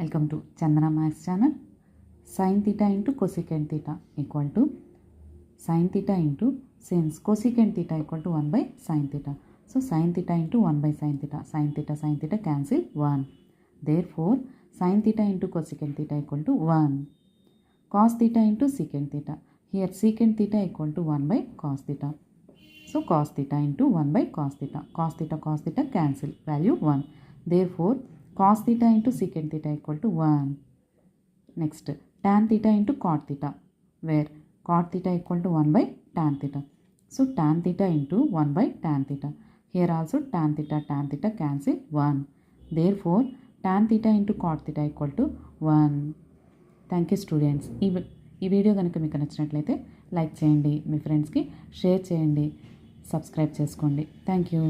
Welcome to Chandana Maths channel. Sin theta into cosecant theta equal to sin theta into since cosecant theta equal to 1 by sin theta. So sin theta into 1 by sin theta cancel 1. Therefore sin theta into cosecant theta equal to 1. Cos theta into secant theta. Here secant theta equal to 1 by cos theta. So cos theta into 1 by cos theta. Cos theta cancel. Value 1. Therefore cos theta into secant theta equal to 1. Next tan theta into cot theta, where cot theta equal to 1 by tan theta. So tan theta into 1 by tan theta. Here also tan theta cancel 1. Therefore tan theta into cot theta equal to 1. Thank you students. ఈ video కనుక మీకు నచ్చినట్లయితే like చేయండి, మీ ఫ్రెండ్స్కి share చేయండి, subscribe చేసుకోండి. Thank you.